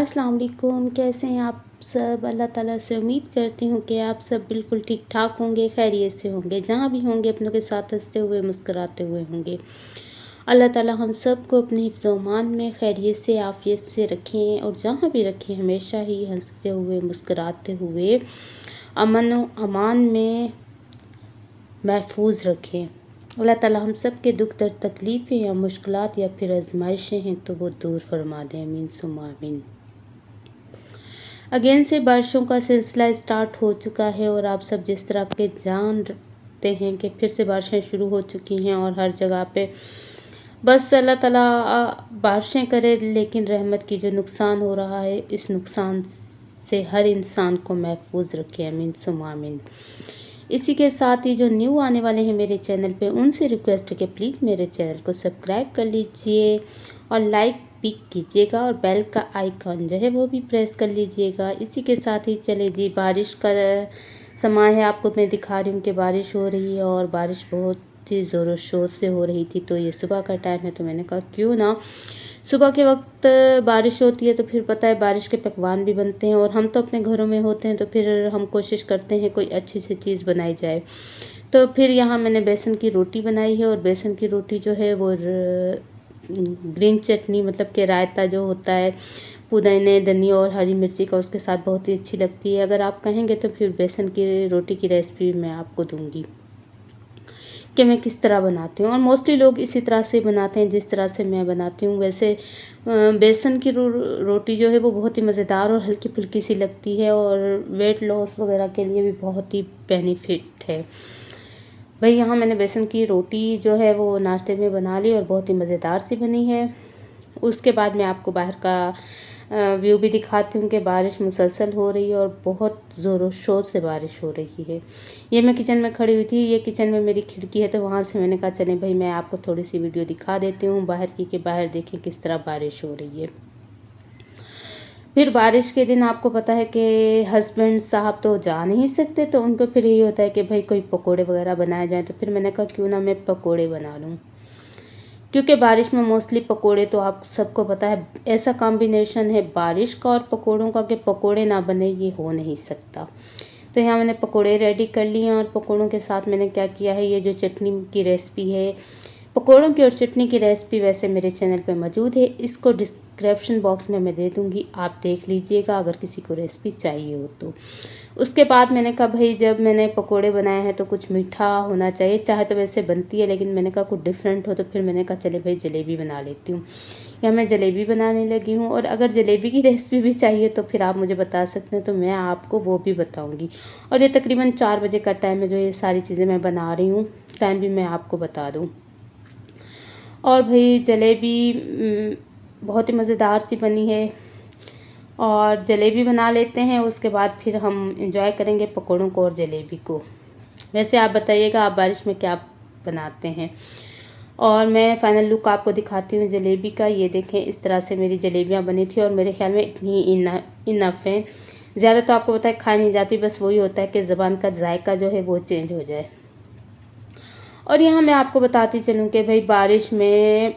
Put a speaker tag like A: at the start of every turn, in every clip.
A: अस्सलाम वालेकुम। कैसे हैं आप सब? अल्लाह ताला से उम्मीद करती हूँ कि आप सब बिल्कुल ठीक ठाक होंगे, खैरियत से होंगे। जहाँ भी होंगे अपनों के साथ हंसते हुए मुस्कुराते हुए होंगे। अल्लाह ताला हम सब को अपने हिफ्ज़-ओ-अमान में खैरियत से आफ़ियत से रखें और जहाँ भी रखें हमेशा ही हंसते हुए मुस्कुराते हुए अमन व अमान में महफूज रखें। अल्लाह ताला हम सब के दुख दर्द तकलीफ़ें या मुश्किलात या फिर आजमाइशें हैं तो वो दूर फरमा दें। आमीन सुम्मा आमीन। अगेन से बारिशों का सिलसिला स्टार्ट हो चुका है और आप सब जिस तरह के जानते हैं कि फिर से बारिशें शुरू हो चुकी हैं और हर जगह पे बस अल्लाह ताला बारिशें करे, लेकिन रहमत की जो नुकसान हो रहा है इस नुकसान से हर इंसान को महफूज रखे। आमीन सुम्मा आमीन। इसी के साथ ही जो न्यू आने वाले हैं मेरे चैनल पे उनसे रिक्वेस्ट है कि प्लीज़ मेरे चैनल को सब्सक्राइब कर लीजिए और लाइक भी कीजिएगा और बेल का आइकॉन जो है वो भी प्रेस कर लीजिएगा। इसी के साथ ही चले जी, बारिश का समय है, आपको मैं दिखा रही हूँ कि बारिश हो रही है और बारिश बहुत ही ज़ोरों शोर से हो रही थी। तो ये सुबह का टाइम है तो मैंने कहा क्यों ना सुबह के वक्त बारिश होती है तो फिर पता है बारिश के पकवान भी बनते हैं और हम तो अपने घरों में होते हैं तो फिर हम कोशिश करते हैं कोई अच्छी सी चीज़ बनाई जाए। तो फिर यहाँ मैंने बेसन की रोटी बनाई है और बेसन की रोटी जो है वो ग्रीन चटनी मतलब कि रायता जो होता है पुदीने धनिया और हरी मिर्ची का, उसके साथ बहुत ही अच्छी लगती है। अगर आप कहेंगे तो फिर बेसन की रोटी की रेसिपी मैं आपको दूंगी कि मैं किस तरह बनाती हूँ और मोस्टली लोग इसी तरह से बनाते हैं जिस तरह से मैं बनाती हूँ। वैसे बेसन की रोटी जो है वो बहुत ही मज़ेदार और हल्की फुल्की सी लगती है और वेट लॉस वगैरह के लिए भी बहुत ही बेनिफिट है। भाई यहाँ मैंने बेसन की रोटी जो है वो नाश्ते में बना ली और बहुत ही मज़ेदार सी बनी है। उसके बाद मैं आपको बाहर का व्यू भी दिखाती हूँ कि बारिश मुसलसल हो रही है और बहुत ज़ोरों शोर से बारिश हो रही है। ये मैं किचन में खड़ी हुई थी, ये किचन में मेरी खिड़की है तो वहाँ से मैंने कहा चलें भाई मैं आपको थोड़ी सी वीडियो दिखा देती हूँ बाहर की, कि बाहर देखें किस तरह बारिश हो रही है। फिर बारिश के दिन आपको पता है कि हस्बैंड साहब तो जा नहीं सकते तो उनको फिर यही होता है कि भाई कोई पकोड़े वगैरह बनाए जाएँ, तो फिर मैंने कहा क्यों ना मैं पकोड़े बना लूँ, क्योंकि बारिश में मोस्टली पकोड़े तो आप सबको पता है ऐसा कॉम्बिनेशन है बारिश का और पकोड़ों का कि पकोड़े ना बने ये हो नहीं सकता। तो यहाँ मैंने पकोड़े रेडी कर लिए हैं और पकोड़ों के साथ मैंने क्या किया है, ये जो चटनी की रेसिपी है पकोड़ों की और चटनी की रेसिपी वैसे मेरे चैनल पे मौजूद है, इसको डिस्क्रिप्शन बॉक्स में मैं दे दूँगी, आप देख लीजिएगा अगर किसी को रेसिपी चाहिए हो तो। उसके बाद मैंने कहा भाई जब मैंने पकोड़े बनाए हैं तो कुछ मीठा होना चाहिए, चाहे तो वैसे बनती है लेकिन मैंने कहा कुछ डिफरेंट हो तो फिर मैंने कहा चले भाई जलेबी बना लेती हूँ। या मैं जलेबी बनाने लगी हूँ और अगर जलेबी की रेसिपी भी चाहिए तो फिर आप मुझे बता सकते हैं तो मैं आपको वो भी बताऊँगी। और ये तकरीबन 4 बजे का टाइम है जो ये सारी चीज़ें मैं बना रही हूँ, टाइम भी मैं आपको बता दूँ। और भाई जलेबी बहुत ही मज़ेदार सी बनी है और जलेबी बना लेते हैं, उसके बाद फिर हम इंजॉय करेंगे पकौड़ों को और जलेबी को। वैसे आप बताइएगा आप बारिश में क्या बनाते हैं। और मैं फ़ाइनल लुक आपको दिखाती हूँ जलेबी का। ये देखें इस तरह से मेरी जलेबियाँ बनी थी और मेरे ख्याल में इतनी इनफ है, ज़्यादा तो आपको पता है खाई नहीं जाती, बस वही होता है कि ज़बान का जायका जो है वो चेंज हो जाए। और यहाँ मैं आपको बताती चलूँ कि भाई बारिश में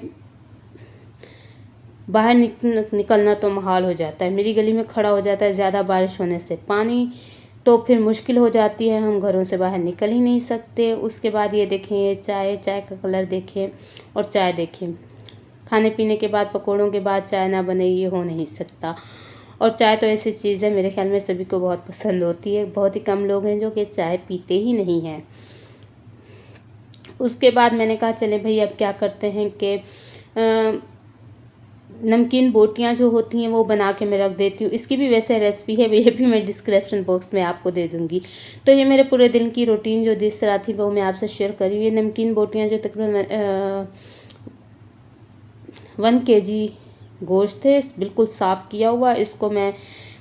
A: बाहर निकलना तो मुहाल हो जाता है, मेरी गली में खड़ा हो जाता है ज़्यादा बारिश होने से पानी, तो फिर मुश्किल हो जाती है, हम घरों से बाहर निकल ही नहीं सकते। उसके बाद ये देखें ये चाय का कलर देखें और चाय देखें, खाने पीने के बाद पकौड़ों के बाद चाय ना बने ये हो नहीं सकता। और चाय तो ऐसी चीज़ है मेरे ख्याल में सभी को बहुत पसंद होती है, बहुत ही कम लोग हैं जो कि चाय पीते ही नहीं हैं। उसके बाद मैंने कहा चले भाई अब क्या करते हैं कि नमकीन बोटियाँ जो होती हैं वो बना के मैं रख देती हूँ, इसकी भी वैसे रेसिपी है, ये भी मैं डिस्क्रिप्शन बॉक्स में आपको दे दूँगी। तो ये मेरे पूरे दिन की रूटीन जो जिस तरह थी वो मैं आपसे शेयर कर रही हूँ। ये नमकीन बोटियाँ जो तकरीबन 1 kg गोश्त है, बिल्कुल साफ़ किया हुआ, इसको मैं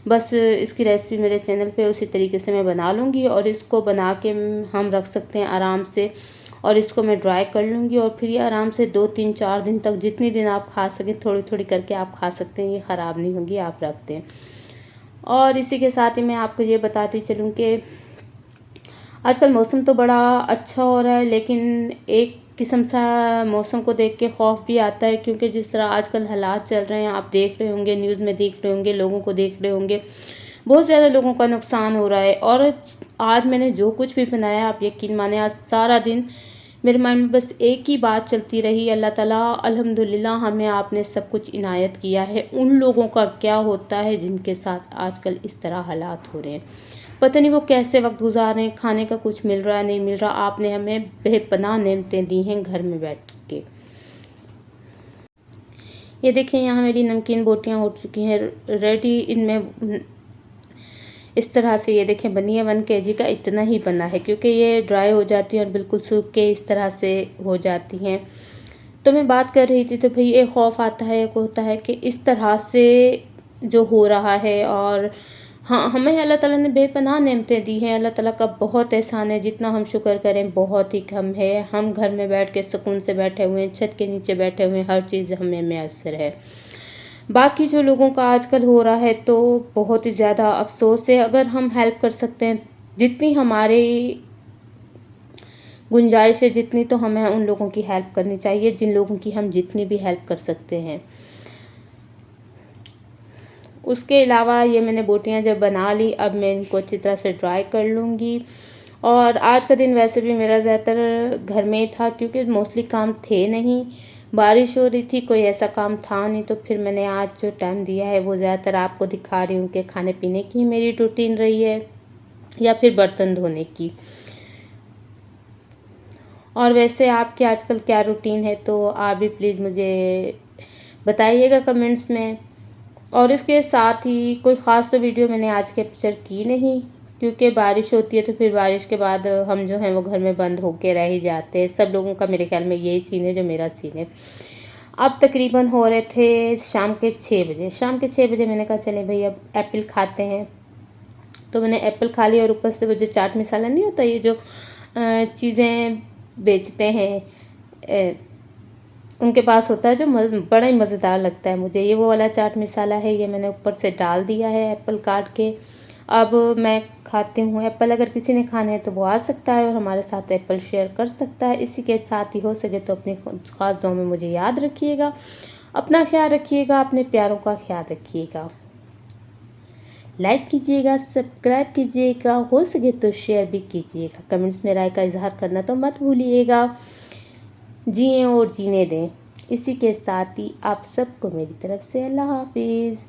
A: बस इसकी रेसिपी मेरे चैनल पे उसी तरीके से मैं बना लूँगी और इसको बना के हम रख सकते हैं आराम से और इसको मैं ड्राई कर लूँगी और फिर ये आराम से 2-3-4 दिन तक जितनी दिन आप खा सकें थोड़ी थोड़ी करके आप खा सकते हैं, ये ख़राब नहीं होगी, आप रख दें। और इसी के साथ ही मैं आपको ये बताती चलूँ कि आजकल मौसम तो बड़ा अच्छा हो रहा है, लेकिन एक किस्म सा मौसम को देख के खौफ भी आता है, क्योंकि जिस तरह आजकल हालात चल रहे हैं आप देख रहे होंगे, न्यूज़ में देख रहे होंगे, लोगों को देख रहे होंगे, बहुत ज़्यादा लोगों का नुकसान हो रहा है। और आज मैंने जो कुछ भी बनाया आप यकीन माने, आज सारा दिन मेरे मन में बस एक ही बात चलती रही, अल्लाह ताला अल्हम्दुलिल्लाह हमें आपने सब कुछ इनायत किया है, उन लोगों का क्या होता है जिनके साथ आजकल इस तरह हालात हो रहे हैं। पता नहीं वो कैसे वक्त गुजार रहे हैं, खाने का कुछ मिल रहा है नहीं मिल रहा, आपने हमें बेपनाह नेमतें दी हैं घर में बैठ के। ये देखिए यहाँ मेरी नमकीन बोटियाँ हो चुकी हैं रेडी। इनमें इस तरह से ये देखें बनी है, 1 kg का इतना ही बना है, क्योंकि ये ड्राई हो जाती हैं और बिल्कुल सूख के इस तरह से हो जाती हैं। तो मैं बात कर रही थी, तो भाई एक खौफ आता है, एक होता है कि इस तरह से जो हो रहा है। और हाँ, हमें अल्लाह ताला ने बेपनाह नेमतें दी हैं, अल्लाह ताला का बहुत एहसान है, जितना हम शुक्र करें बहुत ही कम है। हम घर में बैठ के सुकून से बैठे हुए हैं, छत के नीचे बैठे हुए हैं, हर चीज़ हमें मैसर है। बाकी जो लोगों का आजकल हो रहा है तो बहुत ही ज़्यादा अफ़सोस है। अगर हम हेल्प कर सकते हैं, जितनी हमारी गुंजाइश है जितनी, तो हमें उन लोगों की हेल्प करनी चाहिए जिन लोगों की हम जितनी भी हेल्प कर सकते हैं। उसके अलावा ये मैंने बोटियाँ जब बना ली, अब मैं इनको अच्छी तरह से ड्राई कर लूँगी। और आज का दिन वैसे भी मेरा ज़्यादातर घर में ही था, क्योंकि मोस्टली काम थे नहीं, बारिश हो रही थी, कोई ऐसा काम था नहीं। तो फिर मैंने आज जो टाइम दिया है वो ज़्यादातर आपको दिखा रही हूँ कि खाने पीने की मेरी रूटीन रही है या फिर बर्तन धोने की। और वैसे आपकी आजकल क्या रूटीन है, तो आप भी प्लीज़ मुझे बताइएगा कमेंट्स में। और इसके साथ ही कोई ख़ास तो वीडियो मैंने आज कैप्चर की नहीं, क्योंकि बारिश होती है तो फिर बारिश के बाद हम जो हैं वो घर में बंद होके रह ही जाते हैं। सब लोगों का मेरे ख्याल में यही सीन है जो मेरा सीन है। अब तकरीबन हो रहे थे शाम के 6 बजे। शाम के 6 बजे मैंने कहा चले भाई अब एप्पल खाते हैं। तो मैंने एप्पल खा लिया, और ऊपर से वो जो चाट मसाला नहीं होता, ये जो चीज़ें बेचते हैं उनके पास होता है, जो बड़ा ही मज़ेदार लगता है मुझे, ये वो वाला चाट मसाला है, ये मैंने ऊपर से डाल दिया है एप्पल काट के। अब मैं खाती हूँ एप्पल। अगर किसी ने खाने हैं तो वो आ सकता है और हमारे साथ एप्पल शेयर कर सकता है। इसी के साथ ही हो सके तो अपनी ख़ास दुआ में मुझे याद रखिएगा। अपना ख्याल रखिएगा, अपने प्यारों का ख्याल रखिएगा। लाइक कीजिएगा, सब्सक्राइब कीजिएगा, हो सके तो शेयर भी कीजिएगा। कमेंट्स में राय का इजहार करना तो मत भूलिएगा। जिएं और जीने दें। इसी के साथ ही आप सबको मेरी तरफ से अल्लाह हाफिज़।